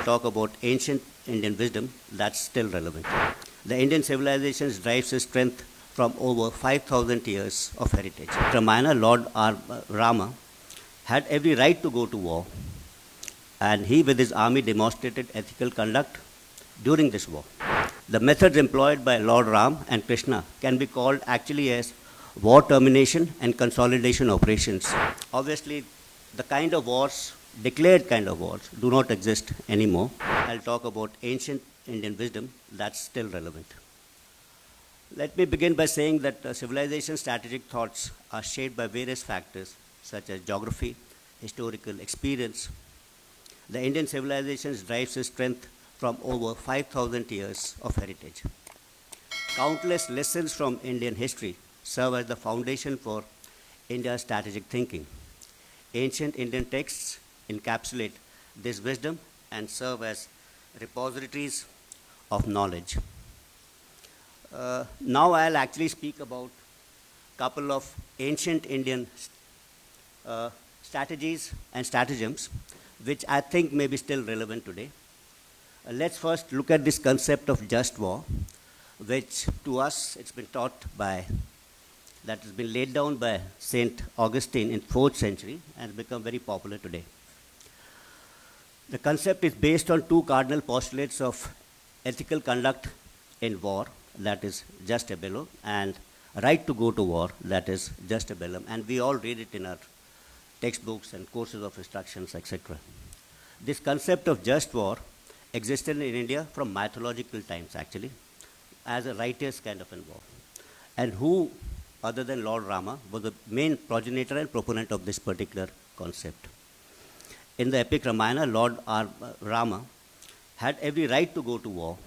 talk about ancient Indian wisdom that's still relevant. The Indian civilization derives its strength from over 5,000 years of heritage. Ramayana, Lord Rama had every right to go to war, and he with his army demonstrated ethical conduct during this war. The methods employed by Lord Ram and Krishna can be called actually as war termination and consolidation operations. Obviously, the kind of wars, declared kind of wars, do not exist anymore. I'll talk about ancient Indian wisdom that's still relevant. Let me begin by saying that civilization's strategic thoughts are shaped by various factors such as geography, historical experience. The Indian civilization derives its strength from over 5,000 years of heritage. Countless lessons from Indian history serve as the foundation for India's strategic thinking. Ancient Indian texts encapsulate this wisdom and serve as repositories of knowledge. Now I'll actually speak about a couple of ancient Indian strategies and stratagems which I think may be still relevant today. Let's first look at this concept of just war, which to us it's been taught by, that has been laid down by Saint Augustine in 4th century and has become very popular today. The concept is based on two cardinal postulates of ethical conduct in war, that is juste bello, and right to go to war, that is juste bellum, and we all read it in our textbooks and courses of instructions, etc. This concept of just war existed in India from mythological times, actually, as a righteous kind of a war. And who, other than Lord Rama, was the main progenitor and proponent of this particular concept. In the epic Ramayana, Lord Rama had every right to go to war,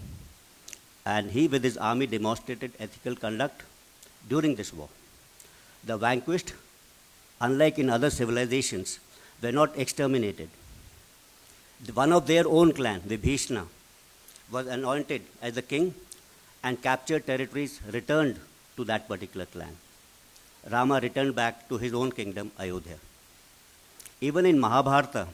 and he with his army demonstrated ethical conduct during this war. The vanquished, unlike in other civilizations, were not exterminated. One of their own clan, Vibhishna, was anointed as the king, and captured territories returned to that particular clan. Rama returned back to his own kingdom, Ayodhya. Even in Mahabharata,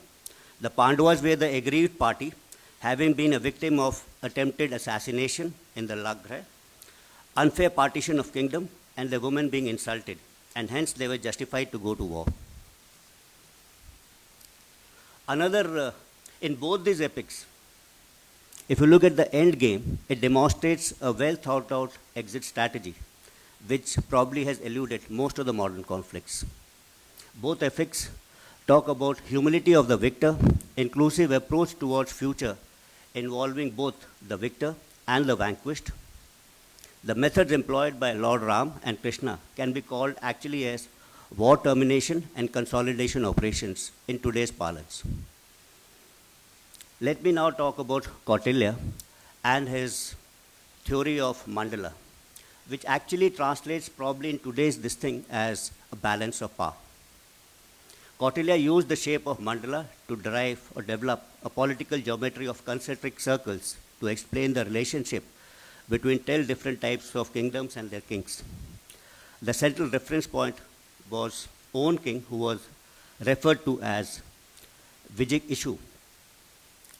the Pandavas were the aggrieved party, having been a victim of attempted assassination in the Lagra, unfair partition of kingdom, and the women being insulted, and hence they were justified to go to war. In both these epics, if you look at the end game, it demonstrates a well thought out exit strategy, which probably has eluded most of the modern conflicts. Both epics talk about humility of the victor, inclusive approach towards future involving both the victor and the vanquished. The methods employed by Lord Ram and Krishna can be called actually as war termination and consolidation operations in today's parlance. Let me now talk about Kautilya and his theory of mandala, which actually translates probably in today's this thing as a balance of power. Kautilya used the shape of mandala to derive or develop a political geometry of concentric circles to explain the relationship between 10 different types of kingdoms and their kings. The central reference point was own king, who was referred to as Vijay Ishu.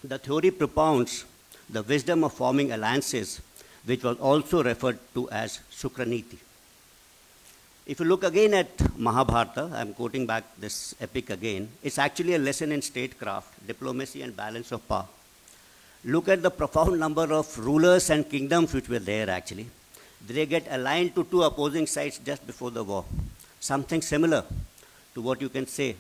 The theory propounds the wisdom of forming alliances, which was also referred to as Shukraniti. If you look again at Mahabharata, I'm quoting back this epic again, it's actually a lesson in statecraft, diplomacy, and balance of power. Look at the profound number of rulers and kingdoms which were there actually. They get aligned to two opposing sides just before the war. Something similar to what you can say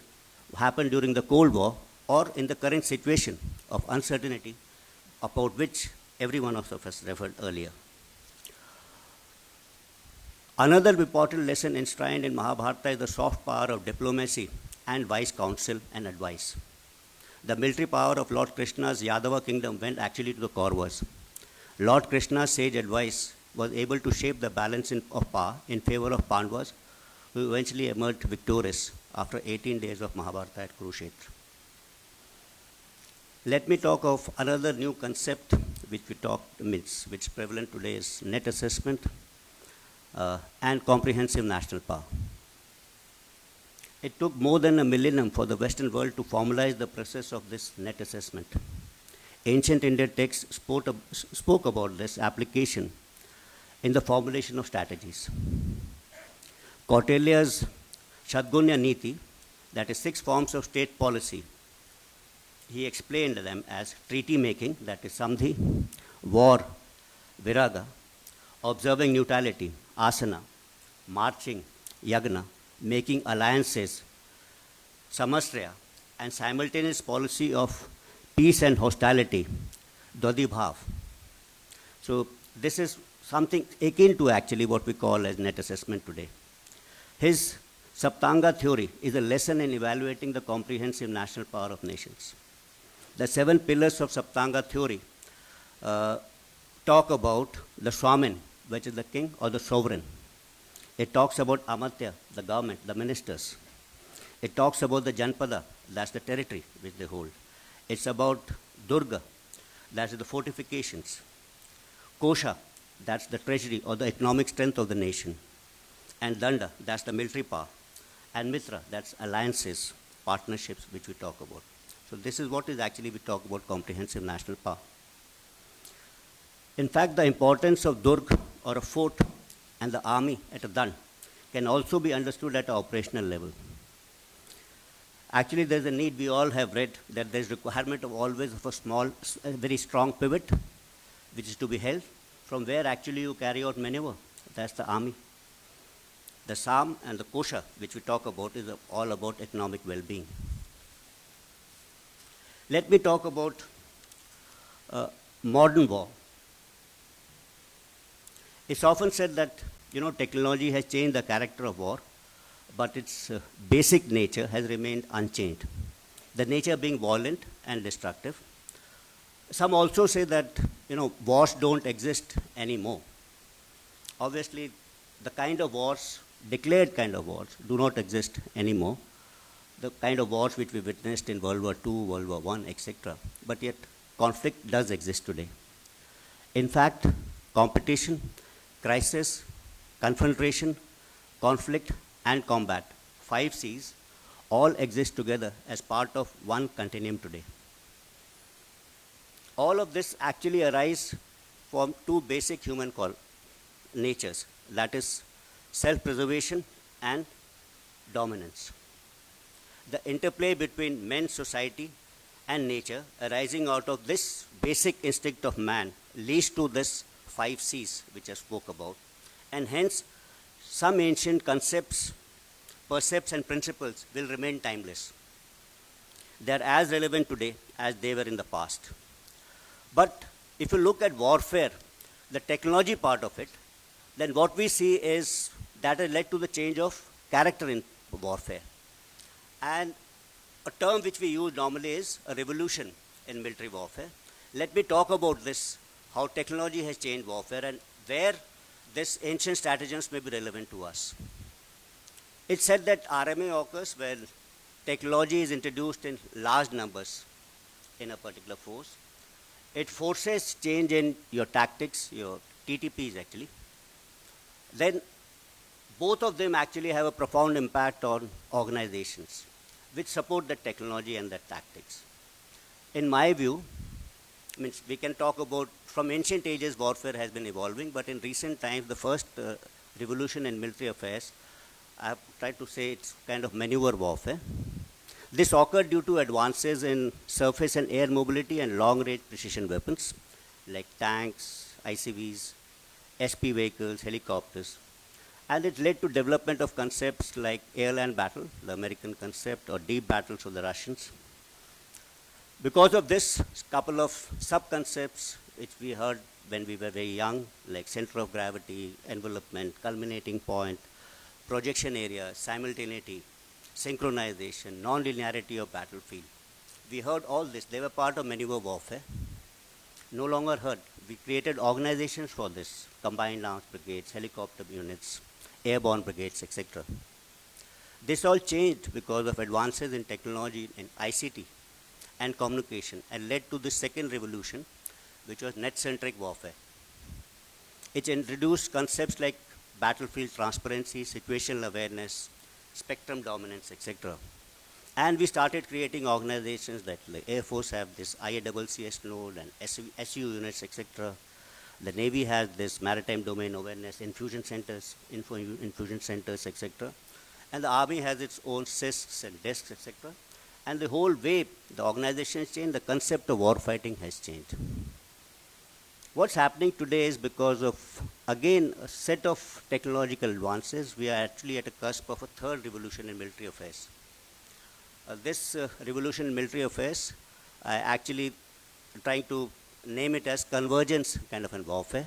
happened during the Cold War or in the current situation of uncertainty about which every one of us referred earlier. Another important lesson enshrined in Mahabharata is the soft power of diplomacy and wise counsel and advice. The military power of Lord Krishna's Yadava kingdom went actually to the Kauravas. Lord Krishna's sage advice was able to shape the balance of power in favor of Pandavas, who eventually emerged victorious after 18 days of Mahabharata at Kurukshetra. Let me talk of another new concept which which is prevalent today is net assessment and comprehensive national power. It took more than a millennium for the Western world to formalize the process of this net assessment. ancient Indian texts spoke about this application in the formulation of strategies. Kautya's Shadgunya Niti, that is 6 forms of state policy, he explained them as treaty making, that is Samdhi, war, Viraga, observing neutrality, Asana, marching, Yagna, making alliances, Samasraya, and simultaneous policy of peace and hostility, Dodibhav. So this is something akin to actually what we call as net assessment today. His Saptanga theory is a lesson in evaluating the comprehensive national power of nations. The 7 pillars of Saptanga theory talk about the Swamin, which is the king or the sovereign. It talks about Amatya, the government, the ministers. It talks about the Janpada, that's the territory which they hold. It's about Durga, that's the fortifications. Kosha, that's the treasury or the economic strength of the nation. And Danda, that's the military power. And Mitra, that's alliances, partnerships, which we talk about. So this is what is actually we talk about comprehensive national power. In fact, the importance of Durg or a fort and the army at a Dand can also be understood at an operational level. Actually, there's a need, we all have read, that there's requirement of always of a small, very strong pivot, which is to be held, from where actually you carry out maneuver. That's the army. The Sam and the Kosha, which we talk about, is all about economic well-being. Let me talk about modern war. It's often said that, technology has changed the character of war, but its basic nature has remained unchanged. The nature being violent and destructive. Some also say that, wars don't exist anymore. Obviously, the kind of wars, declared kind of wars, do not exist anymore. The kind of wars which we witnessed in World War II, World War I, etc. But yet, conflict does exist today. In fact, competition, crisis, confrontation, conflict, and combat, 5 C's, all exist together as part of one continuum today. All of this actually arises from 2 basic human natures, that is self-preservation and dominance. The interplay between men's society and nature arising out of this basic instinct of man leads to this 5 C's which I spoke about, and hence some ancient concepts, percepts and principles will remain timeless. They are as relevant today as they were in the past. But if you look at warfare, the technology part of it, then what we see is that has led to the change of character in warfare. And a term which we use normally is a revolution in military warfare. Let me talk about this, how technology has changed warfare and where this ancient stratagems may be relevant to us. It's said that RMA occurs when technology is introduced in large numbers in a particular force. It forces change in your tactics, your TTPs actually. Then both of them actually have a profound impact on organizations which support the technology and the tactics. In my view, we can talk about from ancient ages warfare has been evolving, but in recent times the first revolution in military affairs, I have tried to say it's kind of maneuver warfare. This occurred due to advances in surface and air mobility and long-range precision weapons like tanks, ICVs, SP vehicles, helicopters. And it led to development of concepts like air-land battle, the American concept, or deep battles of the Russians. Because of this, couple of sub-concepts which we heard when we were very young, like center of gravity, envelopment, culminating point, projection area, simultaneity, synchronization, non-linearity of battlefield. We heard all this. They were part of maneuver warfare. No longer heard. We created organizations for this, combined arms brigades, helicopter units, airborne brigades, etc. This all changed because of advances in technology and ICT and communication and led to the second revolution, which was net-centric warfare. It introduced concepts like battlefield transparency, situational awareness, spectrum dominance, etc. And we started creating organizations that like Air Force have this IACCS node and SU units, etc. The Navy has this maritime domain awareness, infusion centers, infusion centers, etc. And the Army has its own CISCs and desks, etc. And the whole way the organization has changed, the concept of warfighting has changed. What's happening today is because of, again, a set of technological advances, we are actually at a cusp of a third revolution in military affairs. This revolution in military affairs, I actually trying to name it as convergence kind of a warfare.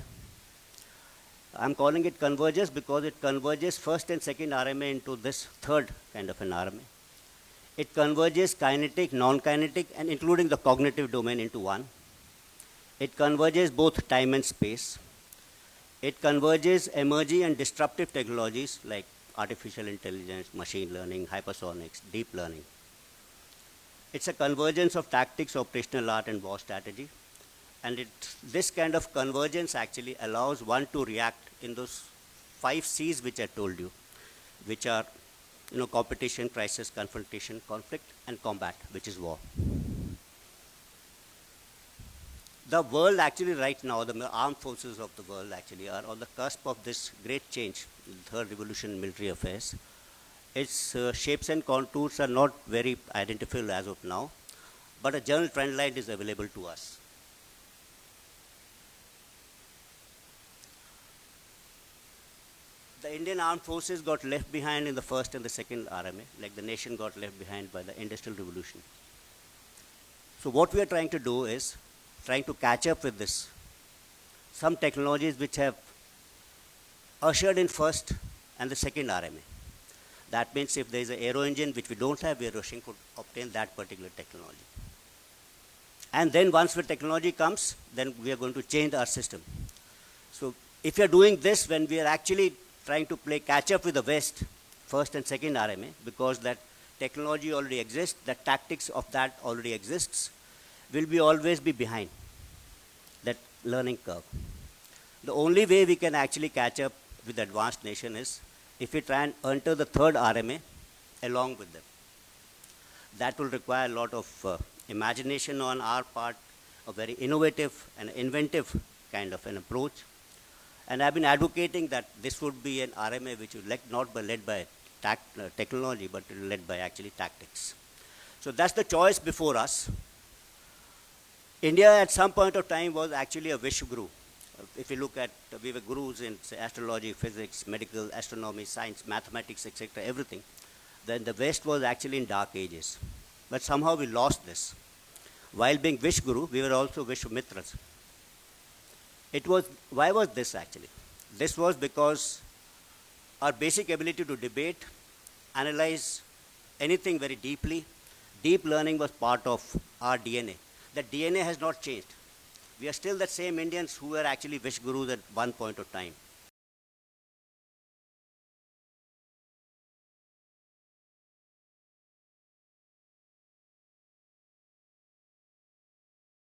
I'm calling it convergence because it converges first and second RMA into this third kind of an RMA. It converges kinetic, non-kinetic, and including the cognitive domain into one. It converges both time and space. It converges emerging and disruptive technologies like artificial intelligence, machine learning, hypersonics, deep learning. It's a convergence of tactics, operational art, and war strategy. And this kind of convergence actually allows one to react in those 5 C's which I told you, which are competition, crisis, confrontation, conflict, and combat, which is war. The world actually right now, the armed forces of the world actually are on the cusp of this great change, the third revolution in military affairs. Its shapes and contours are not very identifiable as of now, but a general trend line is available to us. The Indian armed forces got left behind in the first and the second RMA, like the nation got left behind by the Industrial Revolution. So what we are trying to do is trying to catch up with this. Some technologies which have ushered in first and the second RMA. That means if there is an aero engine which we don't have, we are rushing to obtain that particular technology. And then once the technology comes, then we are going to change our system. So if you are doing this when we are actually trying to play catch up with the West, first and second RMA, because that technology already exists, the tactics of that already exists, will be always be behind that learning curve. The only way we can actually catch up with the advanced nation is if we try and enter the third RMA along with them. That will require a lot of imagination on our part, a very innovative and inventive kind of an approach. And I've been advocating that this would be an RMA which is not led by technology, but led by actually tactics. So that's the choice before us. India at some point of time was actually a Vishwa-guru. If you look at, we were gurus in say, astrology, physics, medical, astronomy, science, mathematics, etc., everything. Then the West was actually in dark ages. But somehow we lost this. While being Vishwa-guru, we were also Vishwamitras. Why was this actually? This was because our basic ability to debate, analyze anything very deeply, deep learning was part of our DNA. That DNA has not changed. We are still the same Indians who were actually Vishwa-gurus at one point of time.